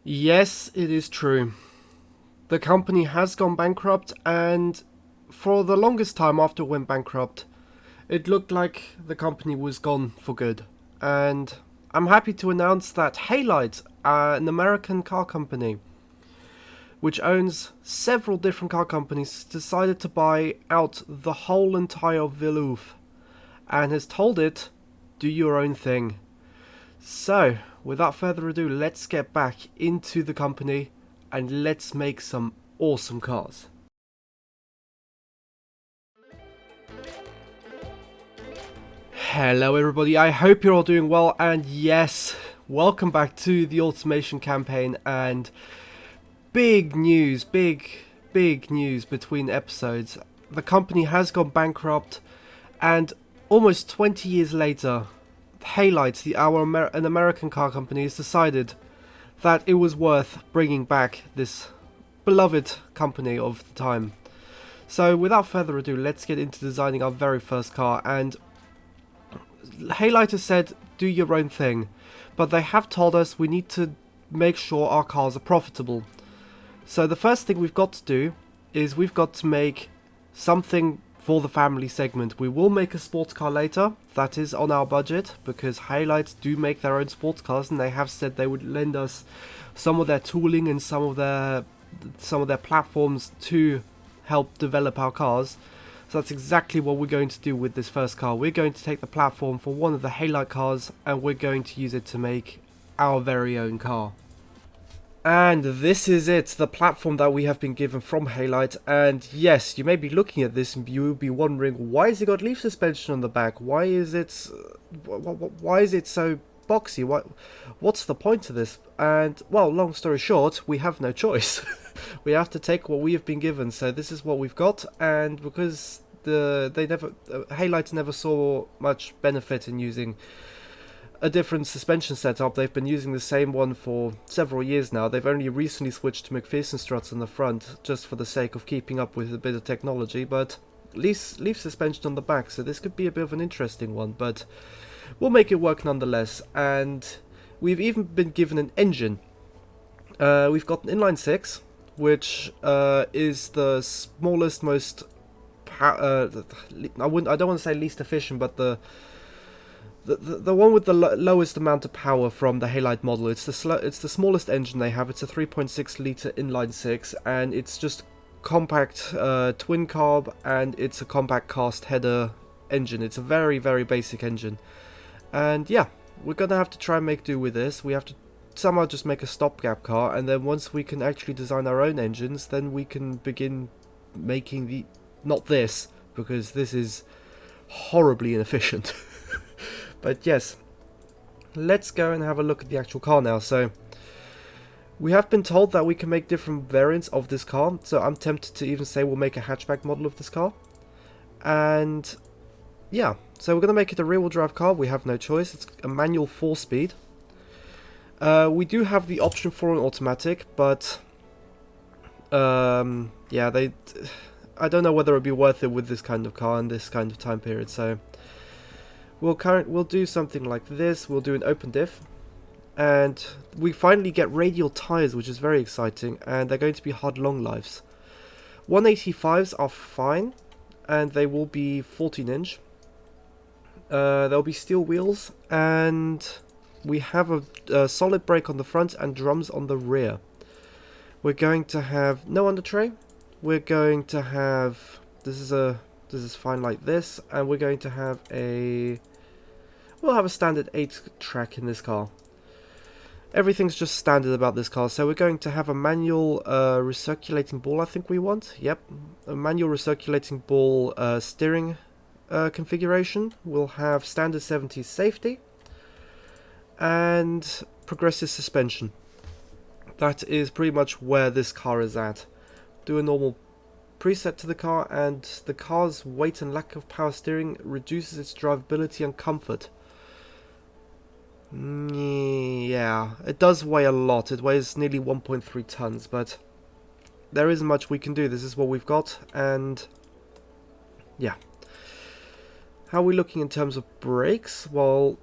Yes, it is true. The company has gone bankrupt, and for the longest time after it went bankrupt, it looked like the company was gone for good. And I'm happy to announce that Halide, an American car company, which owns several different car companies, decided to buy out the whole entire Vilulf and has told it, do your own thing. So, without further ado, let's get back into the company and let's make some awesome cars. Hello everybody, I hope you're all doing well, and yes, welcome back to the automation campaign. And big news between episodes. The company has gone bankrupt, and almost 20 years later, Halide, an American car company, has decided that it was worth bringing back this beloved company of the time. So without further ado, let's get into designing our very first car. And Halide has said, do your own thing, but they have told us we need to make sure our cars are profitable. So the first thing we've got to do is we've got to make something for the family segment. We will make a sports car later. That is on our budget, because Halide do make their own sports cars, and they have said they would lend us some of their tooling and some of their platforms to help develop our cars. So that's exactly what we're going to do with this first car. We're going to take the platform for one of the Halide cars, and we're going to use it to make our very own car. And this is it, the platform that we have been given from Halide. And yes, you may be looking at this and you will be wondering, why has it got leaf suspension on the back? Why is it so boxy? What's the point of this? And well, long story short, we have no choice. We have to take what we have been given. So this is what we've got, and because Halide never saw much benefit in using a different suspension setup. They've been using the same one for several years now. They've only recently switched to McPherson struts on the front, just for the sake of keeping up with a bit of technology, but leaf suspension on the back, so this could be a bit of an interesting one, but we'll make it work nonetheless. And we've even been given an engine. We've got an inline 6, which is the smallest, most I don't want to say least efficient, but the one with the lowest amount of power from the Halide model. It's the smallest engine they have. It's a 3.6 litre inline 6, and it's just compact twin carb, and it's a compact cast header engine. It's a very basic engine, and yeah, we're gonna have to try and make do with this. We have to somehow just make a stopgap car, and then once we can actually design our own engines, then we can begin making not this, because this is horribly inefficient. But yes, let's go and have a look at the actual car now. So we have been told that we can make different variants of this car, so I'm tempted to even say we'll make a hatchback model of this car. And yeah, so we're going to make it a rear-wheel drive car. We have no choice. It's a manual 4-speed. We do have the option for an automatic, but yeah, I don't know whether it'd be worth it with this kind of car and this kind of time period. So we'll do something like this. We'll do an open diff, and we finally get radial tires, which is very exciting, and they're going to be hard long lives. 185s are fine, and they will be 14-inch. There'll be steel wheels, and we have a solid brake on the front and drums on the rear. We're going to have no under tray. We're going to have this is fine like this, and we're going to have we'll have a standard 8-track in this car. Everything's just standard about this car. So we're going to have a manual recirculating ball, I think we want. Yep, a manual recirculating ball steering configuration. We'll have standard 70s safety and progressive suspension. That is pretty much where this car is at. Do a normal preset to the car, and the car's weight and lack of power steering reduces its drivability and comfort. Yeah, it does weigh a lot. It weighs nearly 1.3 tons, but there isn't much we can do. This is what we've got, and yeah. How are we looking in terms of brakes? Well,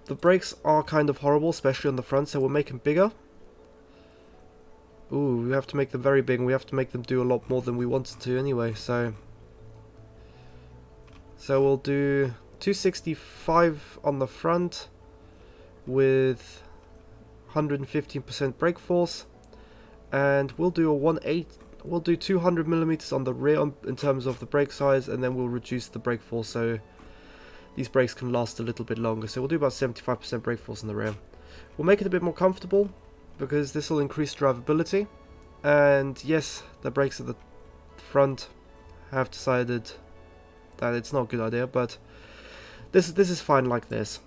the brakes are kind of horrible, especially on the front, so we'll make them bigger. Ooh, we have to make them very big, and we have to make them do a lot more than we wanted to anyway, so we'll do 265 on the front with 115% brake force, and we'll do we'll do 200 millimeters on the rear in terms of the brake size, and then we'll reduce the brake force so these brakes can last a little bit longer. So we'll do about 75% brake force on the rear. We'll make it a bit more comfortable because this will increase drivability. And yes, the brakes at the front have decided that it's not a good idea, but this is fine like this.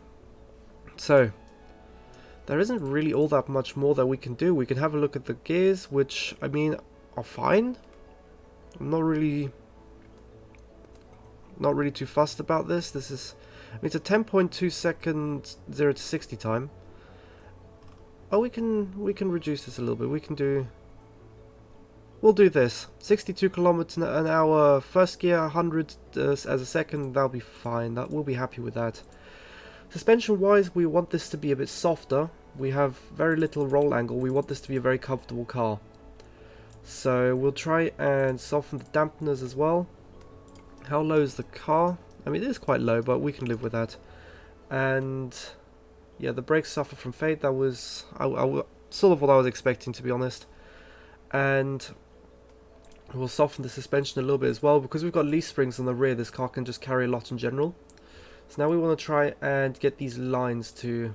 So there isn't really all that much more that we can do. We can have a look at the gears, which I mean are fine. I'm not really too fussed about this. This is, I mean, it's a 10.2 second 0 to 60 time. Oh, we can reduce this a little bit. We'll do this. 62 kilometers an hour first gear, 100 as a second. That'll be fine. We'll be happy with that. Suspension wise, we want this to be a bit softer. We have very little roll angle. We want this to be a very comfortable car. So we'll try and soften the dampeners as well. How low is the car? I mean, it is quite low, but we can live with that. And yeah, the brakes suffer from fade. That was sort of what I was expecting, to be honest. And we'll soften the suspension a little bit as well, because we've got leaf springs on the rear. This car can just carry a lot in general. So now we want to try and get these lines to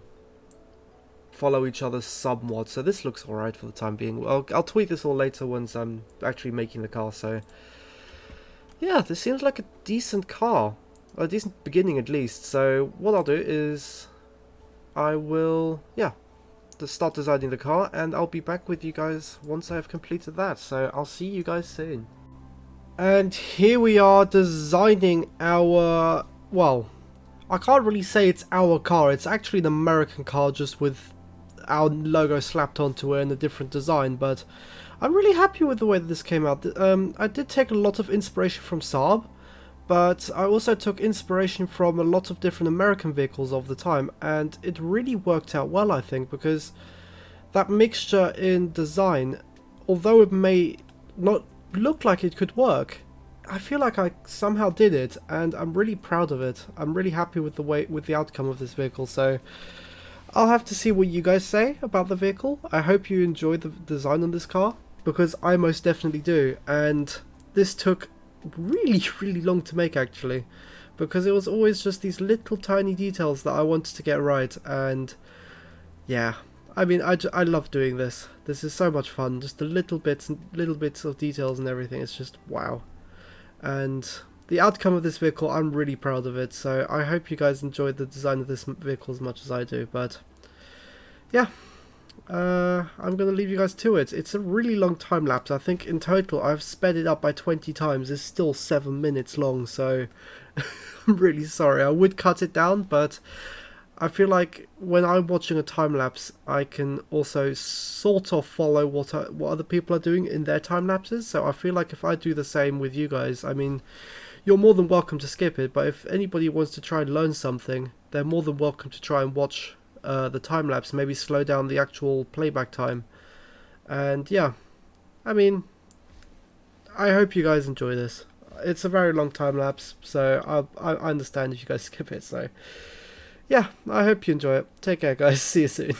follow each other somewhat. So this looks alright for the time being. I'll tweak this all later once I'm actually making the car. So yeah, this seems like a decent car, a decent beginning at least. So what I'll do is I will start designing the car, and I'll be back with you guys once I have completed that. So I'll see you guys soon. And here we are designing our, well, I can't really say it's our car. It's actually an American car, just with our logo slapped onto it in a different design, but I'm really happy with the way that this came out. I did take a lot of inspiration from Saab, but I also took inspiration from a lot of different American vehicles of the time, and it really worked out well, I think, because that mixture in design, although it may not look like it could work, I feel like I somehow did it, and I'm really proud of it. I'm really happy with the outcome of this vehicle. So I'll have to see what you guys say about the vehicle. I hope you enjoyed the design on this car, because I most definitely do. And this took really long to make, actually, because it was always just these little tiny details that I wanted to get right. And yeah, I mean, I love doing this. This is so much fun. Just the little bits of details and everything. It's just wow. And the outcome of this vehicle, I'm really proud of it. So I hope you guys enjoyed the design of this vehicle as much as I do. But yeah, I'm going to leave you guys to it. It's a really long time lapse. I think in total I've sped it up by 20 times. It's still 7 minutes long, so I'm really sorry. I would cut it down, but I feel like when I'm watching a time lapse, I can also sort of follow what other people are doing in their time lapses. So I feel like if I do the same with you guys, I mean, you're more than welcome to skip it. But if anybody wants to try and learn something, they're more than welcome to try and watch the time lapse. Maybe slow down the actual playback time. And yeah, I mean, I hope you guys enjoy this. It's a very long time lapse, so I understand if you guys skip it. So yeah, I hope you enjoy it. Take care, guys. See you soon.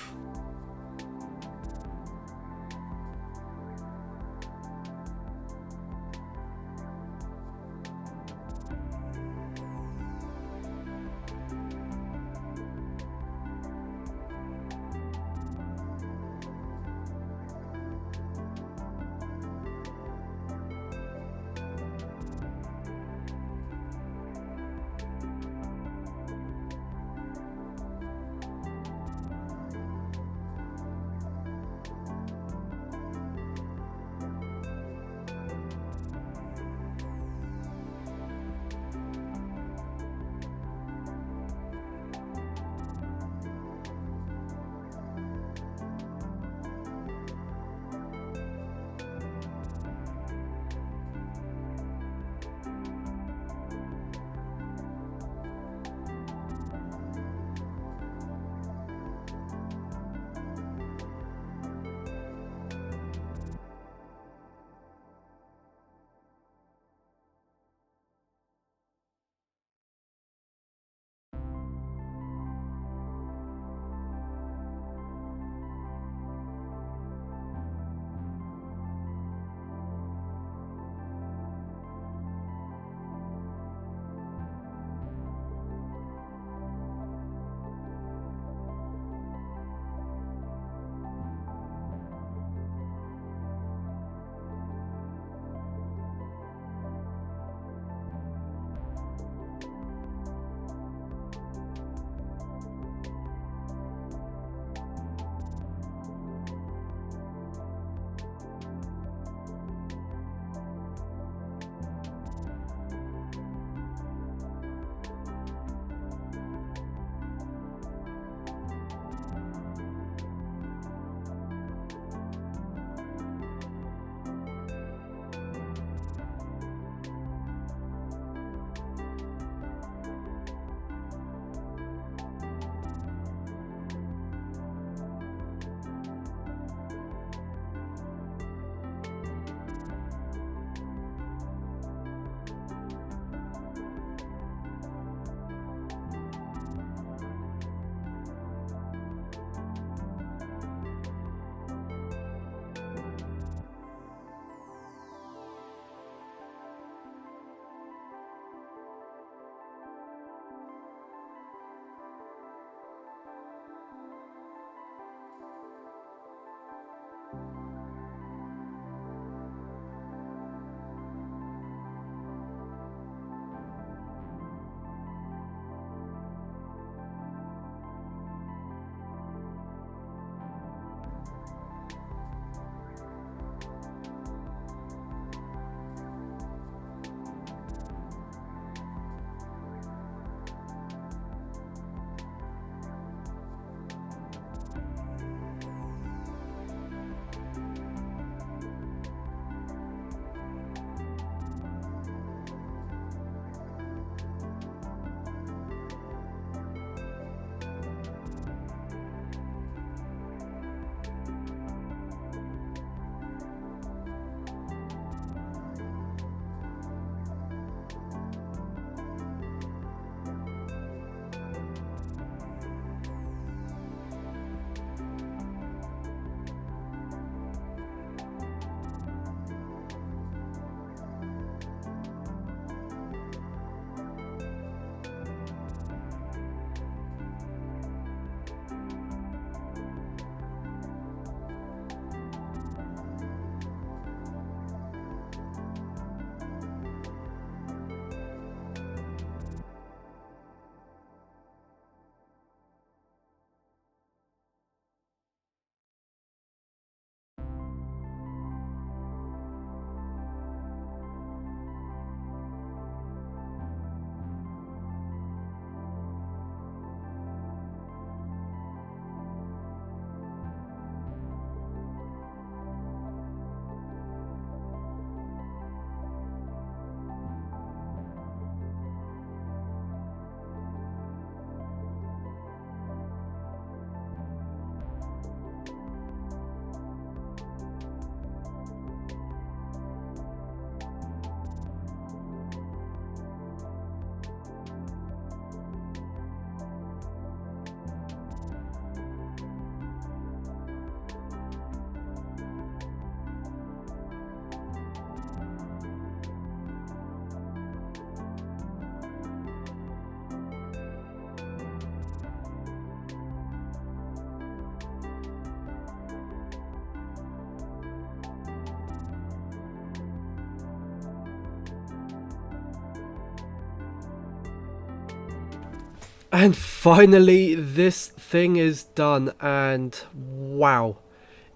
And finally, this thing is done, and wow,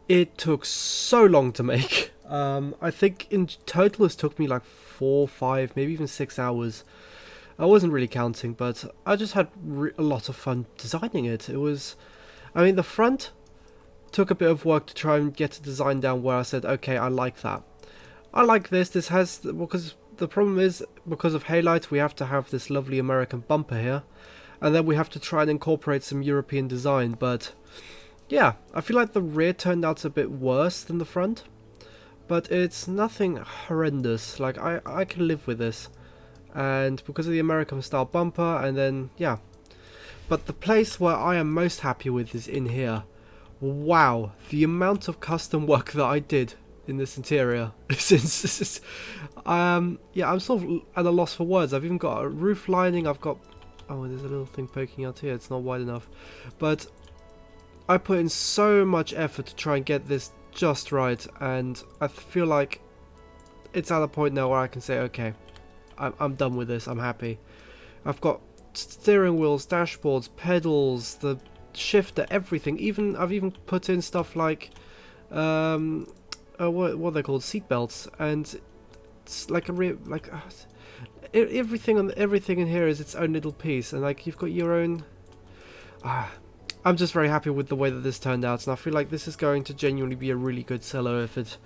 it took so long to make. I think in total it took me like 4, 5, maybe even 6 hours. I wasn't really counting, but I just had a lot of fun designing it. It was, I mean, the front took a bit of work to try and get a design down where I said, okay, I like that. I like this. This has, because the problem is, because of Halite, we have to have this lovely American bumper here. And then we have to try and incorporate some European design, but yeah, I feel like the rear turned out a bit worse than the front, but it's nothing horrendous. Like, I can live with this, and because of the American style bumper, and then yeah. But the place where I am most happy with is in here. Wow, the amount of custom work that I did in this interior. Since yeah, I'm sort of at a loss for words. I've even got a roof lining, I've got, oh, there's a little thing poking out here, it's not wide enough. But I put in so much effort to try and get this just right, and I feel like it's at a point now where I can say, okay, I'm done with this, I'm happy. I've got steering wheels, dashboards, pedals, the shifter, everything. I've even put in stuff like, what are they called, seat belts, and it's like everything in here is its own little piece, and like you've got your own. I'm just very happy with the way that this turned out, and I feel like this is going to genuinely be a really good seller if it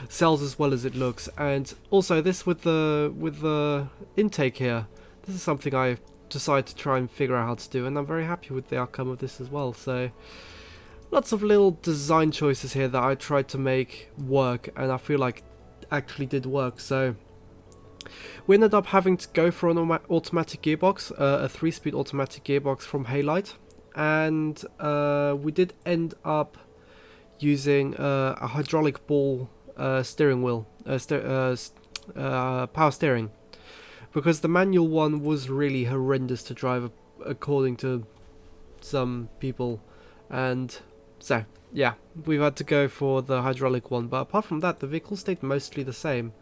sells as well as it looks. And also this with the intake here, this is something I decided to try and figure out how to do, and I'm very happy with the outcome of this as well. So lots of little design choices here that I tried to make work, and I feel like actually did work. So we ended up having to go for an automatic gearbox, a 3-speed automatic gearbox from Halite, and we did end up using a hydraulic ball steering wheel, power steering, because the manual one was really horrendous to drive according to some people, and so yeah, we've had to go for the hydraulic one. But apart from that, the vehicle stayed mostly the same.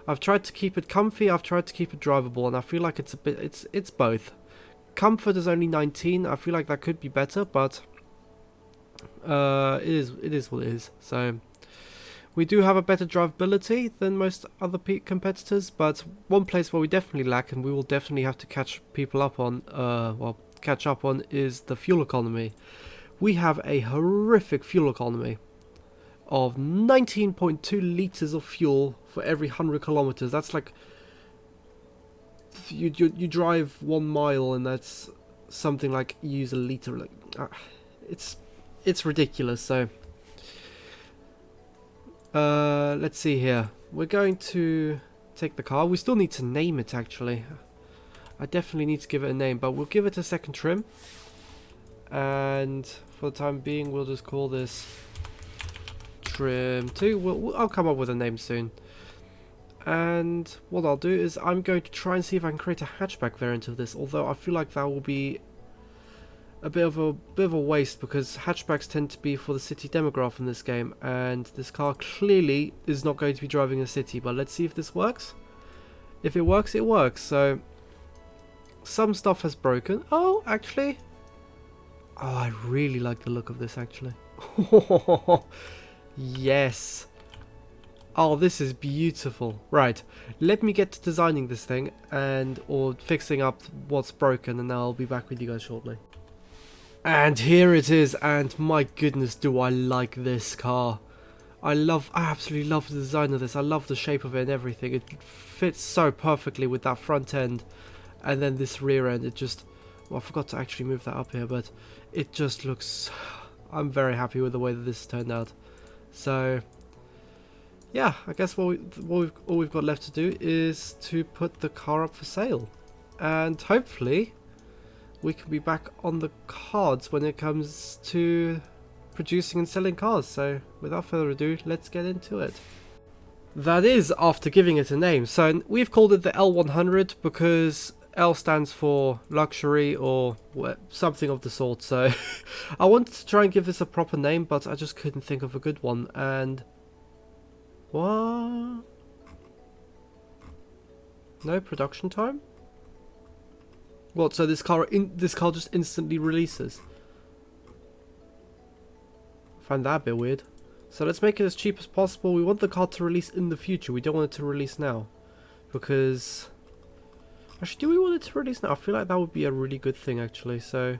I've tried to keep it comfy, I've tried to keep it drivable, and I feel like it's a bit, it's both. Comfort is only 19, I feel like that could be better, but it is what it is. So we do have a better drivability than most other competitors, but one place where we definitely lack, and we will definitely have to catch people up on, catch up on, is the fuel economy. We have a horrific fuel economy of 19.2 liters of fuel for every 100 kilometers. That's like you drive 1 mile, and that's something like you use a liter. Like it's ridiculous. So let's see here. We're going to take the car. We still need to name it, actually. I definitely need to give it a name, but we'll give it a second trim, and for the time being we'll just call this Trim 2. I'll come up with a name soon. And what I'll do is I'm going to try and see if I can create a hatchback variant of this, although I feel like that will be a bit of a waste, because hatchbacks tend to be for the city demographic in this game, and this car clearly is not going to be driving a city. But let's see if this works. If it works, it works. So some stuff has broken. Oh, actually, oh, I really like the look of this, actually. Yes. Oh, this is beautiful. Right, let me get to designing this thing or fixing up what's broken, and I'll be back with you guys shortly. And here it is, and my goodness, do I like this car. I absolutely love the design of this. I love the shape of it and everything. It fits so perfectly with that front end, and then this rear end. It just, well, I forgot to actually move that up here, but it just looks, I'm very happy with the way that this turned out. So yeah, I guess all we've got left to do is to put the car up for sale, and hopefully we can be back on the cards when it comes to producing and selling cars. So without further ado, let's get into it. That is after giving it a name. So we've called it the L100 because L stands for luxury or something of the sort. So I wanted to try and give this a proper name, but I just couldn't think of a good one. And what? No production time? What? So this car just instantly releases? I find that a bit weird. So let's make it as cheap as possible. We want the car to release in the future. We don't want it to release now, because actually, do we want it to release now? I feel like that would be a really good thing actually. So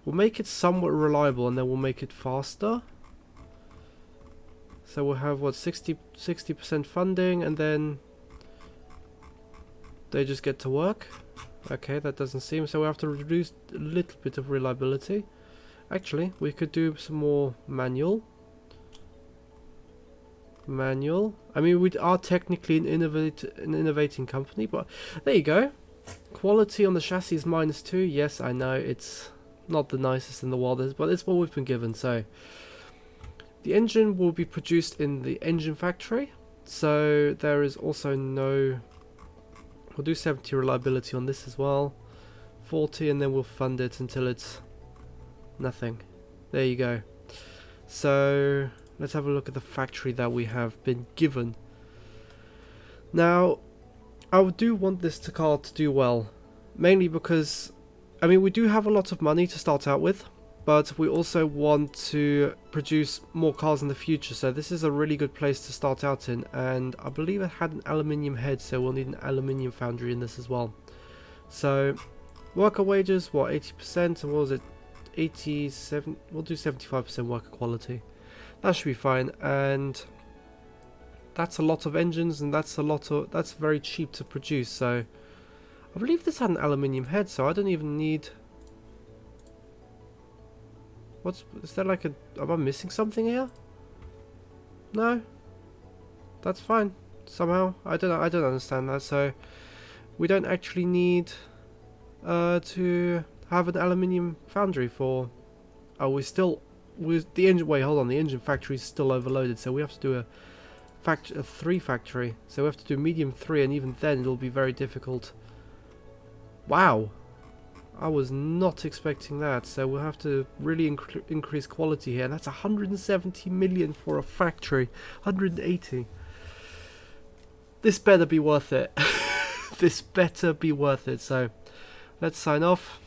we'll make it somewhat reliable, and then we'll make it faster. So we'll have what, 60% funding, and then they just get to work. Okay, that doesn't seem, so we have to reduce a little bit of reliability. Actually, we could do some more manual. I mean, we are technically an innovating company, but there you go. Quality on the chassis is -2. Yes, I know it's not the nicest in the world, but it's what we've been given. So the engine will be produced in the engine factory. So there is also no. We'll do 70 reliability on this as well, 40, and then we'll fund it until it's nothing. There you go. So let's have a look at the factory that we have been given. Now, I do want this car to do well, mainly because, I mean, we do have a lot of money to start out with, but we also want to produce more cars in the future, so this is a really good place to start out in. And I believe it had an aluminium head, so we'll need an aluminium foundry in this as well. So worker wages, what, 80%, and what was it, 87, we'll do 75% worker quality. That should be fine, and that's a lot of engines, and that's very cheap to produce. So I believe this had an aluminium head, so I don't even need. Is there like am I missing something here? No, that's fine. Somehow I don't understand that. So we don't actually need to have an aluminium foundry for. Oh, the engine. Wait, hold on. The engine factory is still overloaded, so we have to do a 3 factory. So we have to do medium 3, and even then it'll be very difficult. Wow, I was not expecting that. So we'll have to really increase quality here. That's 170 million for a factory. 180. This better be worth it. This better be worth it. So let's sign off.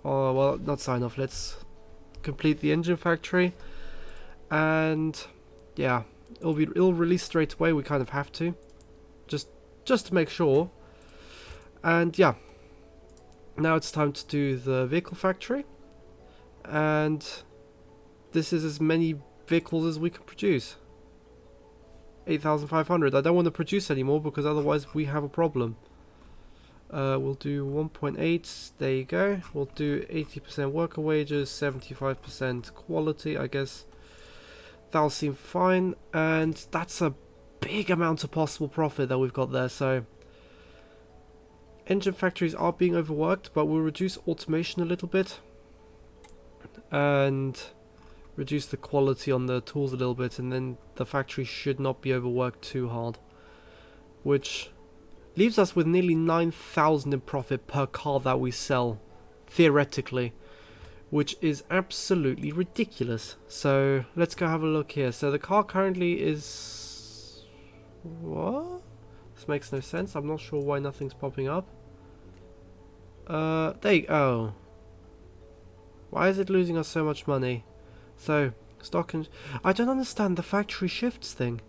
Oh well, not sign off. Let's complete the engine factory, and yeah, it'll release straight away. We kind of have to, just to make sure. And yeah, now it's time to do the vehicle factory, and this is as many vehicles as we can produce. 8,500. I don't want to produce anymore because otherwise we have a problem. We'll do 1.8, there you go. We'll do 80% worker wages, 75% quality, I guess. That'll seem fine, and that's a big amount of possible profit that we've got there. So engine factories are being overworked, but we'll reduce automation a little bit and reduce the quality on the tools a little bit, and then the factory should not be overworked too hard, which leaves us with nearly 9,000 in profit per car that we sell, theoretically, which is absolutely ridiculous. So let's go have a look here. So the car currently is... what? This makes no sense. I'm not sure why nothing's popping up. There you go. Oh. Why is it losing us so much money? So, stock and... I don't understand the factory shifts thing.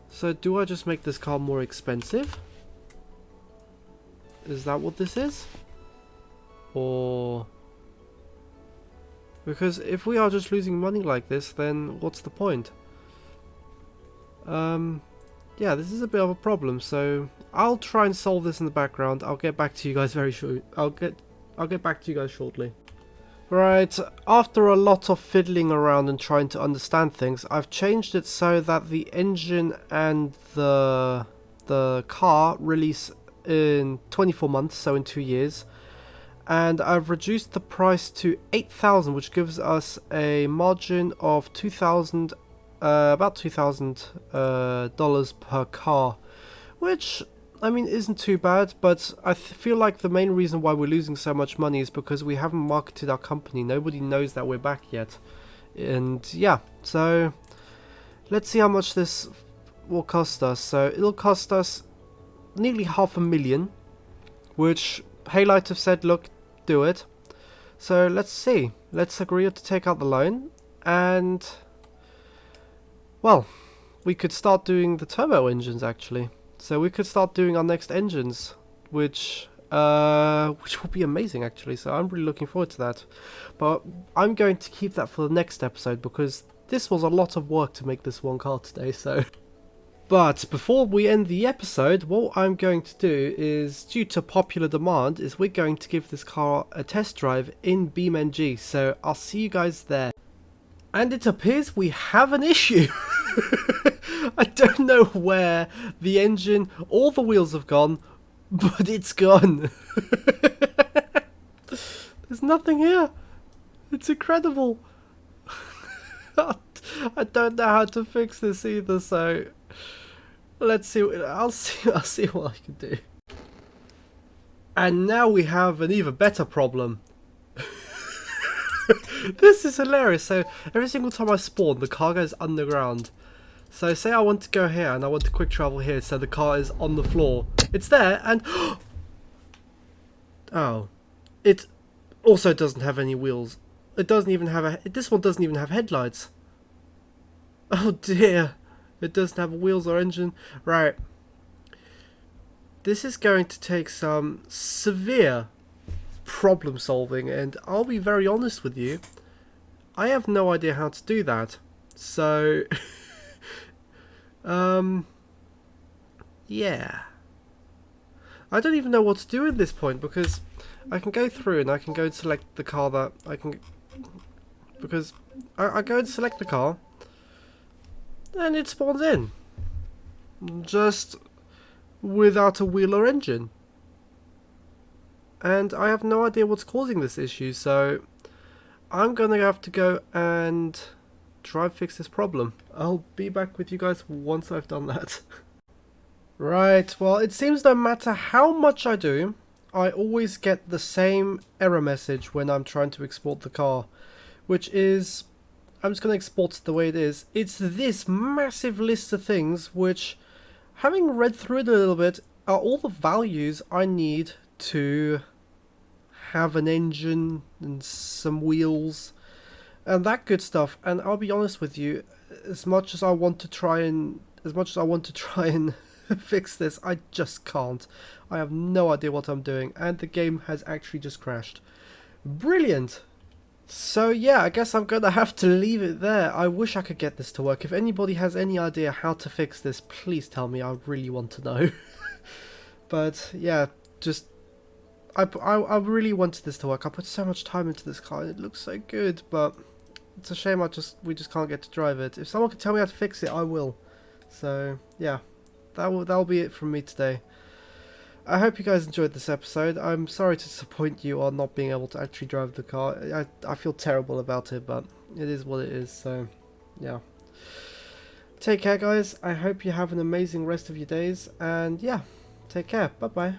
So do I just make this car more expensive? Is that what this is? Or... because if we are just losing money like this, then what's the point? Yeah, this is a bit of a problem, so I'll try and solve this in the background. I'll get back to you guys very shortly. I'll get back to you guys shortly. Right, after a lot of fiddling around and trying to understand things, I've changed it so that the engine and the car release in 24 months, so in 2 years. And I've reduced the price to 8,000, which gives us a margin of 2,000, about $2,000 per car, which, I mean, isn't too bad, but I feel like the main reason why we're losing so much money is because we haven't marketed our company. Nobody knows that we're back yet. And yeah, so let's see how much this will cost us. So it'll cost us nearly 500,000, which Halite have said, look, do it. So let's see. Let's agree to take out the loan, and well, we could start doing the turbo engines actually. So we could start doing our next engines, which will be amazing actually. So I'm really looking forward to that. But I'm going to keep that for the next episode because this was a lot of work to make this one car today. So. But before we end the episode, what I'm going to do is, due to popular demand, is we're going to give this car a test drive in BeamNG. So I'll see you guys there. And it appears we have an issue. I don't know where the engine or the wheels have gone, but it's gone. There's nothing here. It's incredible. I don't know how to fix this either, so let's see. I'll see what I can do. And now we have an even better problem. This is hilarious. So every single time I spawn, the car goes underground. So say I want to go here and I want to quick travel here, so the car is on the floor. It's there, and oh, it also doesn't have any wheels. It doesn't even have this one doesn't even have headlights. Oh dear, it doesn't have wheels or engine. Right, this is going to take some severe problem solving, and I'll be very honest with you, I have no idea how to do that. So yeah, I don't even know what to do at this point, because I can go through and I can go and select the car that I can, because I go and select the car and it spawns in just without a wheel or engine, and I have no idea what's causing this issue. So I'm gonna have to go and try and fix this problem. I'll be back with you guys once I've done that. Right, well, it seems no matter how much I do, I always get the same error message when I'm trying to export the car, which is, I'm just going to export it the way it is. It's this massive list of things which, having read through it a little bit, are all the values I need to have an engine and some wheels and that good stuff. And I'll be honest with you, as much as I want to try and fix this, I just can't. I have no idea what I'm doing, and the game has actually just crashed. Brilliant. So yeah, I guess I'm gonna have to leave it there. I wish I could get this to work. If anybody has any idea how to fix this, please tell me. I really want to know. But yeah, just I really wanted this to work. I put so much time into this car and it looks so good, but it's a shame we just can't get to drive it. If someone can tell me how to fix it, I will. So yeah, that'll be it from me today. I hope you guys enjoyed this episode. I'm sorry to disappoint you on not being able to actually drive the car. I feel terrible about it, but it is what it is, so yeah. Take care, guys. I hope you have an amazing rest of your days, and yeah, take care. Bye-bye.